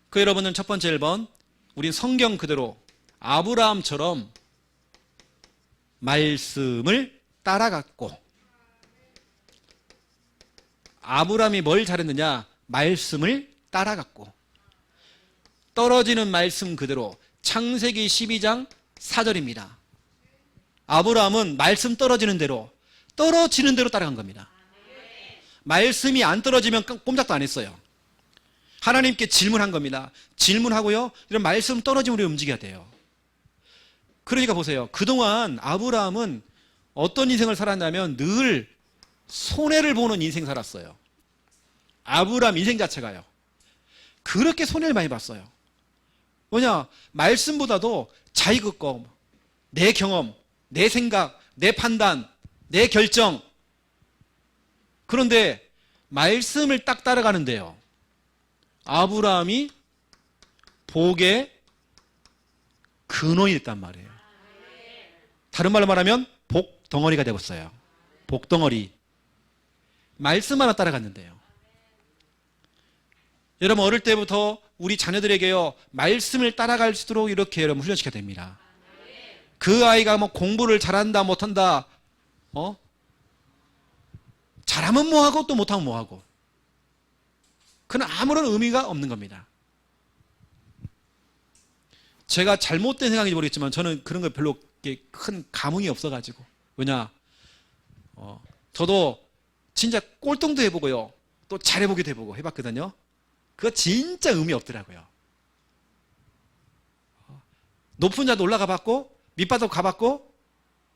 그 여러분은 첫 번째 1번, 우린 성경 그대로 아브라함처럼 말씀을 따라갔고, 아브라함이 뭘 잘했느냐? 말씀을 따라갔고, 떨어지는 말씀 그대로 창세기 12장 4절입니다. 아브라함은 말씀 떨어지는 대로 따라간 겁니다. 말씀이 안 떨어지면 꼼짝도 안 했어요. 하나님께 질문한 겁니다. 질문하고요, 이런 말씀 떨어지면 우리 움직여야 돼요. 그러니까 보세요. 그동안 아브라함은 어떤 인생을 살았냐면 늘 손해를 보는 인생 살았어요. 아브라함 인생 자체가요. 그렇게 손해를 많이 봤어요. 뭐냐? 말씀보다도 자기 것, 내 경험, 내 생각, 내 판단, 내 결정. 그런데 말씀을 딱 따라가는데요, 아브라함이 복의 근원이 됐단 말이에요. 다른 말로 말하면 복덩어리가 되었어요. 복덩어리. 말씀 하나 따라갔는데요. 여러분 어릴 때부터 우리 자녀들에게요 말씀을 따라갈수록 이렇게 여러분 훈련시켜야 됩니다. 그 아이가 뭐 공부를 잘한다 못한다 잘하면 뭐하고 또 못하면 뭐하고 그건 아무런 의미가 없는 겁니다. 제가 잘못된 생각인지 모르겠지만 저는 그런 거 별로 큰 감흥이 없어가지고 왜냐 저도 진짜 꼴통도 해보고요 또 잘해보기도 해보고 해봤거든요. 그거 진짜 의미 없더라고요. 높은 자도 올라가 봤고 밑바닥 가봤고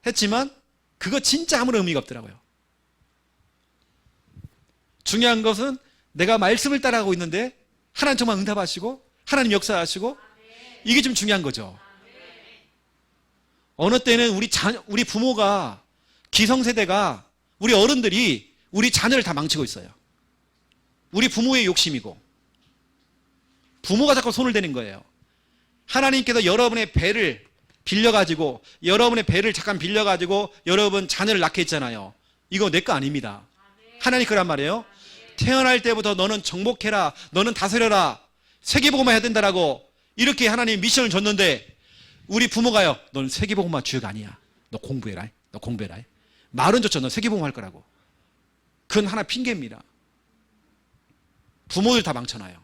했지만 그거 진짜 아무런 의미가 없더라고요. 중요한 것은 내가 말씀을 따라가고 있는데 하나님 정말 응답하시고 하나님 역사하시고 이게 좀 중요한 거죠. 어느 때는 우리 부모가 기성세대가 우리 어른들이 우리 자녀를 다 망치고 있어요. 우리 부모의 욕심이고 부모가 자꾸 손을 대는 거예요. 하나님께서 여러분의 배를 빌려가지고 여러분의 배를 잠깐 빌려가지고 여러분 자녀를 낳게 했잖아요. 이거 내 거 아닙니다. 하나님 거란 말이에요. 태어날 때부터 너는 정복해라 너는 다스려라 세계복음화 해야 된다라고 이렇게 하나님 미션을 줬는데 우리 부모가요 너는 세계복음화 주역 아니야 너 공부해라 너 공부해라 말은 좋죠 너 세계복음화 할 거라고 그건 하나 핑계입니다. 부모들 다 망쳐놔요.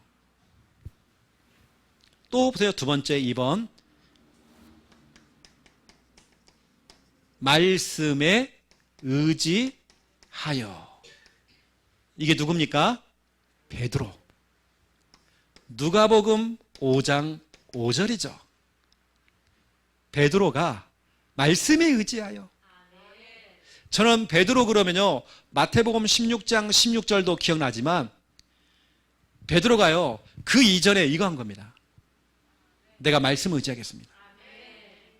또 보세요. 두 번째 2번 말씀에 의지하여 이게 누굽니까? 베드로. 누가복음 5장 5절이죠. 베드로가 말씀에 의지하여. 저는 베드로 그러면요 마태복음 16장 16절도 기억나지만 베드로가요 그 이전에 이거 한 겁니다. 내가 말씀을 의지하겠습니다.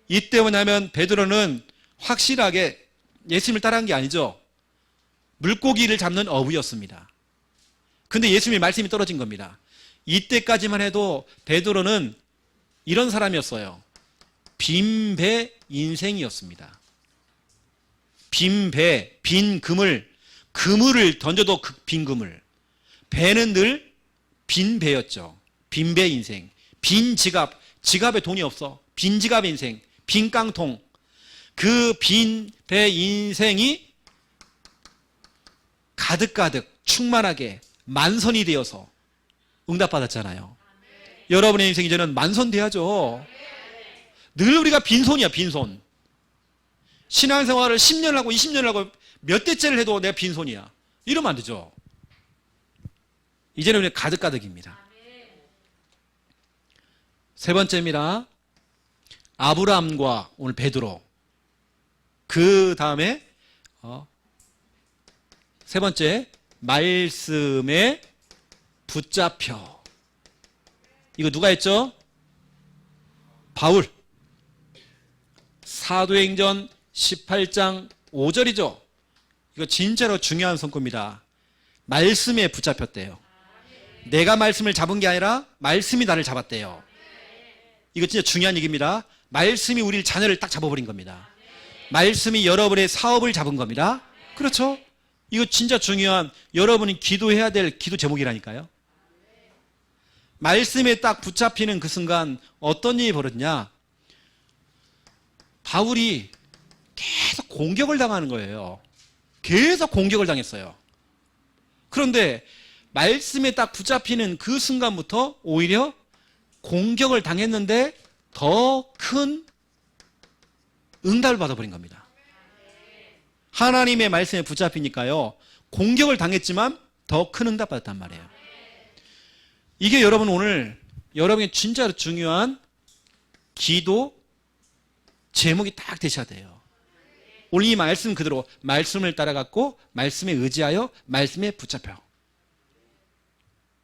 이때 뭐냐면 베드로는 확실하게 예수님을 따라한 게 아니죠. 물고기를 잡는 어부였습니다. 근데 예수님의 말씀이 떨어진 겁니다. 이때까지만 해도 베드로는 이런 사람이었어요. 빈배 인생이었습니다. 빈배, 빈 그물을 던져도 빈 그물. 배는 늘 빈 배였죠. 빈배 인생. 빈 지갑에 돈이 없어. 빈 지갑 인생. 빈 깡통. 그 빈 배 인생이 가득가득 충만하게 만선이 되어서 응답받았잖아요. 여러분의 인생 이제는 만선 돼야죠. 늘 우리가 빈손이야, 빈손. 신앙생활을 10년을 하고 20년을 하고 몇 대째를 해도 내가 빈손이야. 이러면 안 되죠. 이제는 우리는 가득가득입니다. 세 번째입니다. 아브라함과 오늘 베드로. 그 다음에 세 번째 말씀에 붙잡혀. 이거 누가 했죠? 바울. 사도행전 18장 5절이죠. 이거 진짜로 중요한 성구입니다. 말씀에 붙잡혔대요. 내가 말씀을 잡은 게 아니라 말씀이 나를 잡았대요. 이거 진짜 중요한 얘기입니다. 말씀이 우리 자녀를 딱 잡아버린 겁니다. 말씀이 여러분의 사업을 잡은 겁니다. 그렇죠? 이거 진짜 중요한 여러분이 기도해야 될 기도 제목이라니까요. 말씀에 딱 붙잡히는 그 순간 어떤 일이 벌어지냐? 바울이 계속 공격을 당하는 거예요. 계속 공격을 당했어요. 그런데 말씀에 딱 붙잡히는 그 순간부터 오히려 공격을 당했는데 더 큰 응답을 받아버린 겁니다. 하나님의 말씀에 붙잡히니까요. 공격을 당했지만 더 큰 응답 받았단 말이에요. 이게 여러분 오늘 여러분이 진짜로 중요한 기도 제목이 딱 되셔야 돼요. 오늘 이 말씀 그대로 말씀을 따라갔고 말씀에 의지하여 말씀에 붙잡혀.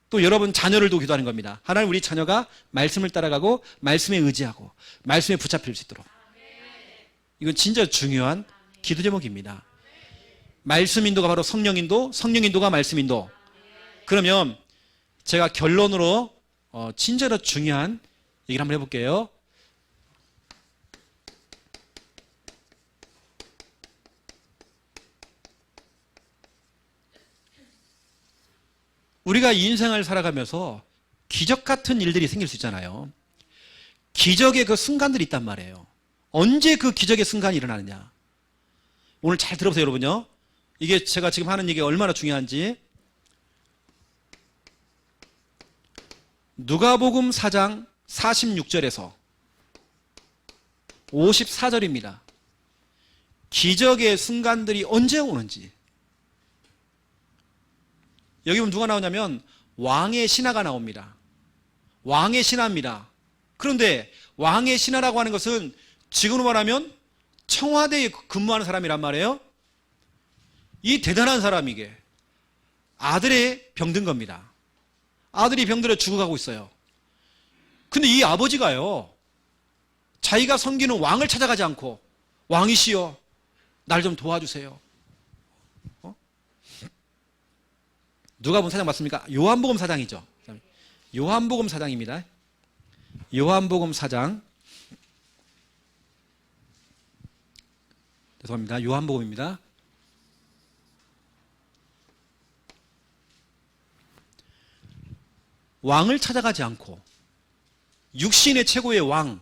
또 여러분 자녀를 두고 기도하는 겁니다. 하나님 우리 자녀가 말씀을 따라가고 말씀에 의지하고 말씀에 붙잡힐 수 있도록. 이건 진짜 중요한 기도 제목입니다. 말씀 인도가 바로 성령 인도, 성령 인도가 말씀 인도. 그러면 제가 결론으로 진짜로 중요한 얘기를 한번 해볼게요. 우리가 인생을 살아가면서 기적 같은 일들이 생길 수 있잖아요. 기적의 그 순간들이 있단 말이에요. 언제 그 기적의 순간이 일어나느냐. 오늘 잘 들어보세요, 여러분요. 이게 제가 지금 하는 얘기가 얼마나 중요한지. 누가복음 4장 46절에서 54절입니다. 기적의 순간들이 언제 오는지. 여기 보면 누가 나오냐면 왕의 신하가 나옵니다. 왕의 신하입니다. 그런데 왕의 신하라고 하는 것은 지금으로 말하면 청와대에 근무하는 사람이란 말이에요. 이 대단한 사람이게 아들의 병든 겁니다. 아들이 병들어 죽어가고 있어요. 근데 이 아버지가요, 자기가 섬기는 왕을 찾아가지 않고 왕이시여 날 좀 도와주세요. 누가복음 4장 맞습니까? 요한복음 4장이죠. 요한복음 4장입니다. 요한복음 4장. 죄송합니다. 요한복음입니다. 왕을 찾아가지 않고 육신의 최고의 왕,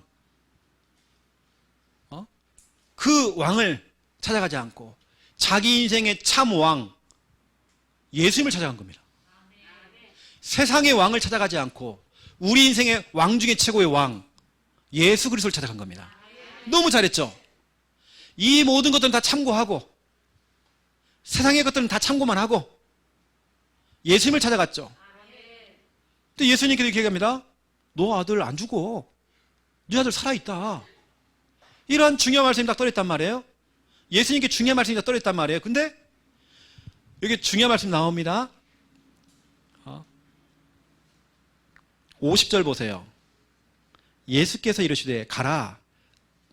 그 왕을 찾아가지 않고 자기 인생의 참 왕, 예수님을 찾아간 겁니다. 세상의 왕을 찾아가지 않고 우리 인생의 왕 중에 최고의 왕, 예수 그리스도를 찾아간 겁니다. 너무 잘했죠? 이 모든 것들은 다 참고하고 세상의 것들은 다 참고만 하고 예수님을 찾아갔죠. 근데 예수님께서 이렇게 얘기합니다. 너 아들 안 죽어. 네 아들 살아있다. 이런 중요한 말씀이 딱 떨어졌단 말이에요. 예수님께 중요한 말씀이 딱 떨어졌단 말이에요. 근데 여기 중요한 말씀 나옵니다. 50절 보세요. 예수께서 이르시되 가라.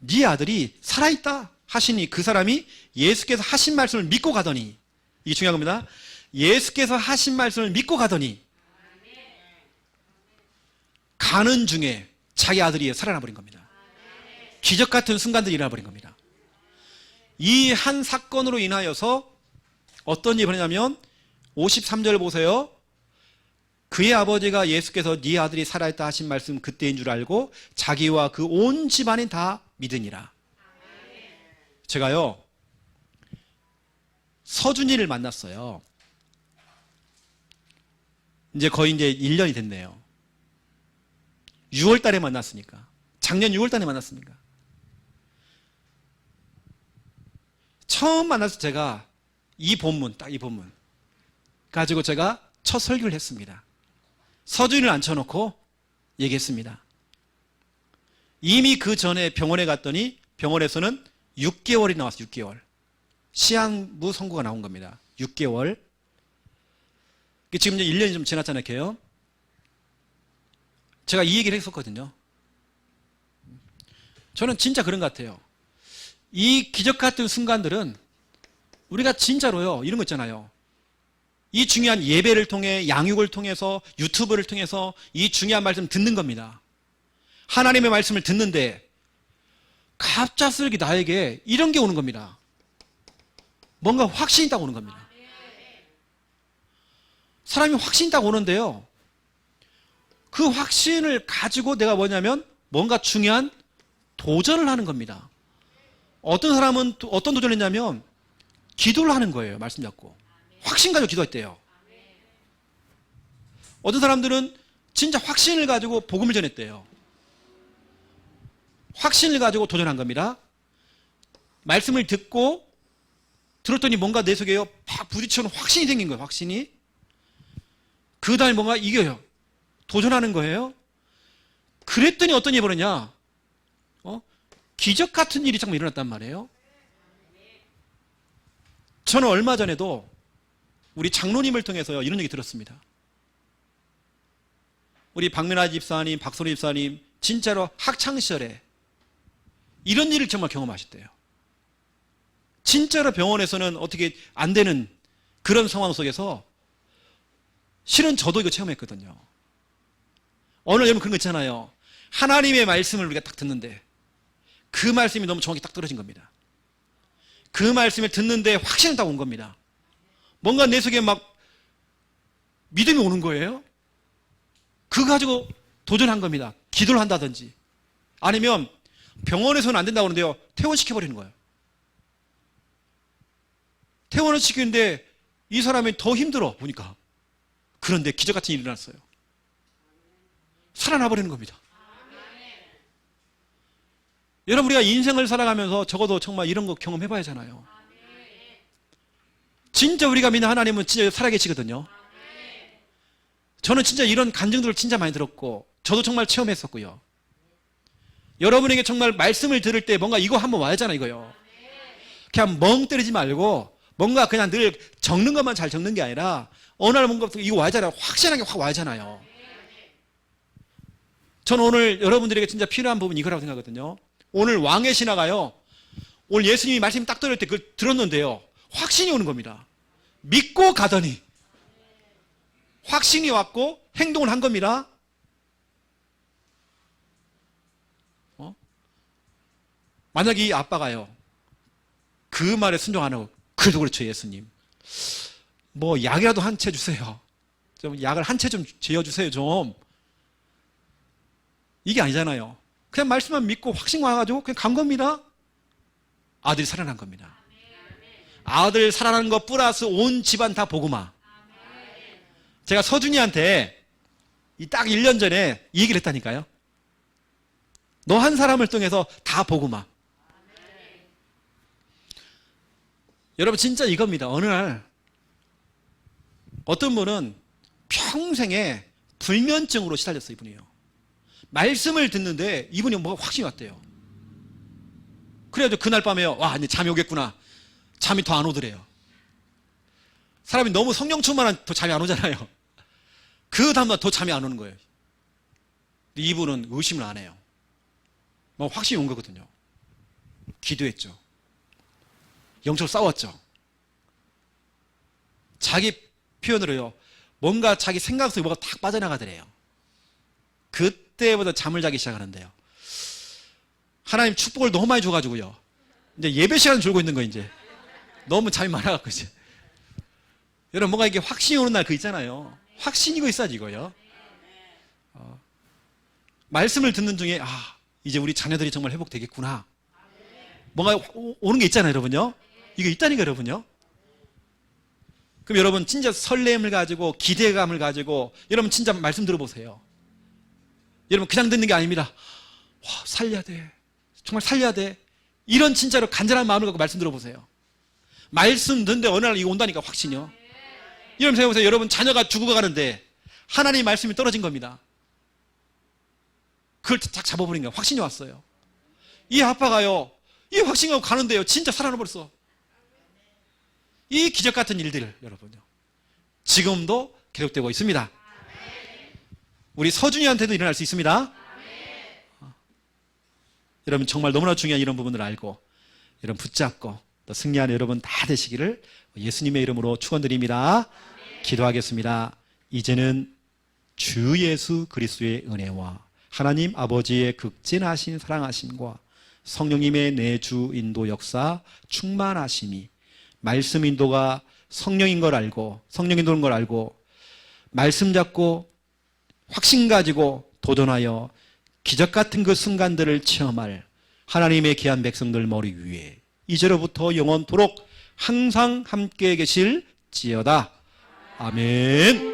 네 아들이 살아있다 하시니 그 사람이 예수께서 하신 말씀을 믿고 가더니, 이게 중요한 겁니다. 예수께서 하신 말씀을 믿고 가더니 가는 중에 자기 아들이 살아나 버린 겁니다. 기적 같은 순간들이 일어나 버린 겁니다. 이 한 사건으로 인하여서 어떤 일이 벌어냐면 53절 보세요. 그의 아버지가 예수께서 네 아들이 살아있다 하신 말씀 그때인 줄 알고 자기와 그 온 집안이 다 믿으니라. 제가요 서준이를 만났어요. 이제 거의 이제 1년이 됐네요. 6월 달에 만났으니까. 작년 6월 달에 만났으니까. 처음 만나서 제가 이 본문, 딱 이 본문 가지고 제가 첫 설교를 했습니다. 서준이를 앉혀놓고 얘기했습니다. 이미 그 전에 병원에 갔더니 병원에서는 6개월이 나왔어요. 6개월. 시한부 선고가 나온 겁니다. 6개월. 지금 이제 1년이 좀 지났잖아요. 제가 이 얘기를 했었거든요. 저는 진짜 그런 것 같아요. 이 기적 같은 순간들은 우리가 진짜로요, 이런 거 있잖아요. 이 중요한 예배를 통해, 양육을 통해서, 유튜브를 통해서 이 중요한 말씀 듣는 겁니다. 하나님의 말씀을 듣는데 갑작스럽게 나에게 이런 게 오는 겁니다. 뭔가 확신이 딱 오는 겁니다. 사람이 확신이 딱 오는데요, 그 확신을 가지고 내가 뭐냐면 뭔가 중요한 도전을 하는 겁니다. 어떤 사람은 어떤 도전을 했냐면 기도를 하는 거예요. 말씀 잡고 확신 가지고 기도했대요. 어떤 사람들은 진짜 확신을 가지고 복음을 전했대요. 확신을 가지고 도전한 겁니다. 말씀을 듣고 들었더니 뭔가 내 속에요 팍 부딪혀는 확신이 생긴 거예요. 확신이. 그 다음에 뭔가 이겨요. 도전하는 거예요. 그랬더니 어떤 일이 벌어냐, 기적 같은 일이 정말 일어났단 말이에요. 저는 얼마 전에도 우리 장로님을 통해서요 이런 얘기 들었습니다. 우리 박민아 집사님, 박소리 집사님 진짜로 학창시절에 이런 일을 정말 경험하셨대요. 진짜로 병원에서는 어떻게 안 되는 그런 상황 속에서 실은 저도 이거 체험했거든요. 오늘 여러분 그런 거 있잖아요. 하나님의 말씀을 우리가 딱 듣는데 그 말씀이 너무 정확히 딱 떨어진 겁니다. 그 말씀을 듣는데 확신이 딱 온 겁니다. 뭔가 내 속에 막 믿음이 오는 거예요. 그거 가지고 도전한 겁니다. 기도를 한다든지 아니면 병원에서는 안 된다고 하는데요, 퇴원시켜버리는 거예요. 퇴원을 시키는데 이 사람이 더 힘들어 보니까. 그런데 기적 같은 일이 일어났어요. 살아나 버리는 겁니다. 여러분, 우리가 인생을 살아가면서 적어도 정말 이런 거 경험해봐야 하잖아요. 진짜 우리가 믿는 하나님은 진짜 살아계시거든요. 저는 진짜 이런 간증들을 진짜 많이 들었고 저도 정말 체험했었고요. 여러분에게 정말 말씀을 들을 때 뭔가 이거 한번 와야잖아요. 이거요. 그냥 멍 때리지 말고 뭔가 그냥 늘 적는 것만 잘 적는 게 아니라 어느 날 뭔가 이거 와야잖아요. 확실하게 확 와야잖아요. 저는 오늘 여러분들에게 진짜 필요한 부분이 이거라고 생각하거든요. 오늘 왕의 신화가요, 오늘 예수님이 말씀 딱 들을 때 그걸 들었는데요, 확신이 오는 겁니다. 믿고 가더니 확신이 왔고 행동을 한 겁니다. 만약 이 아빠가요, 그 말에 순종 안 하고, 그래도 그렇죠, 예수님. 뭐 약이라도 한 채 주세요. 좀 약을 한 채 좀 지어주세요, 좀. 이게 아니잖아요. 그냥 말씀만 믿고 확신 와가지고 그냥 간 겁니다. 아들이 살아난 겁니다. 아들 살아난 것 플러스 온 집안 다 복음화. 제가 서준이한테 딱 1년 전에 이 얘기를 했다니까요. 너 한 사람을 통해서 다 복음화. 여러분, 진짜 이겁니다. 어느 날 어떤 분은 평생에 불면증으로 시달렸어요. 이분이요. 말씀을 듣는데 이분이 뭐가 확신이 왔대요. 그래가지고 그날 밤에요, 와, 이제 잠이 오겠구나. 잠이 더 안 오더래요. 사람이 너무 성령 충만하면 더 잠이 안 오잖아요. 그 다음날 더 잠이 안 오는 거예요. 이분은 의심을 안 해요. 뭐 확신이 온 거거든요. 기도했죠. 영적으로 싸웠죠. 자기 표현으로요, 뭔가 자기 생각 속에 뭐가 탁 빠져나가더래요. 그때부터 잠을 자기 시작하는데요. 하나님 축복을 너무 많이 줘가지고요, 이제 예배 시간 줄고 있는 거예요. 이제 너무 잠이 많아갖고 이제. 여러분, 뭔가 이게 확신이 오는 날 그 있잖아요. 확신이 이거 있어야지 이거요. 말씀을 듣는 중에 이제 우리 자녀들이 정말 회복되겠구나. 뭔가 오는 게 있잖아요, 여러분요. 이거 있다니까, 여러분요. 그럼 여러분 진짜 설렘을 가지고 기대감을 가지고 여러분 진짜 말씀 들어보세요. 여러분 그냥 듣는 게 아닙니다. 와, 살려야 돼. 정말 살려야 돼. 이런 진짜로 간절한 마음을 갖고 말씀 들어보세요. 말씀 듣는데 어느 날 이거 온다니까, 확신이요. 여러분 생각해보세요. 여러분 자녀가 죽어가는데 하나님의 말씀이 떨어진 겁니다. 그걸 딱 잡아버린 거예요. 확신이 왔어요. 이 아빠가요, 이 확신하고 가는데요, 진짜 살아나 버렸어. 이 기적 같은 일들 여러분요, 지금도 계속되고 있습니다. 우리 서준이한테도 일어날 수 있습니다. 여러분 정말 너무나 중요한 이런 부분을 알고 여러분 붙잡고 또 승리하는 여러분 다 되시기를 예수님의 이름으로 축원드립니다. 기도하겠습니다. 이제는 주 예수 그리스도의 은혜와 하나님 아버지의 극진하신 사랑하심과 성령님의 내주 인도 역사 충만하심이, 말씀 인도가 성령인 걸 알고, 성령 인도인 걸 알고 말씀 잡고 확신 가지고 도전하여 기적 같은 그 순간들을 체험할 하나님의 귀한 백성들 머리 위에 이제로부터 영원토록 항상 함께 계실지어다. 아멘.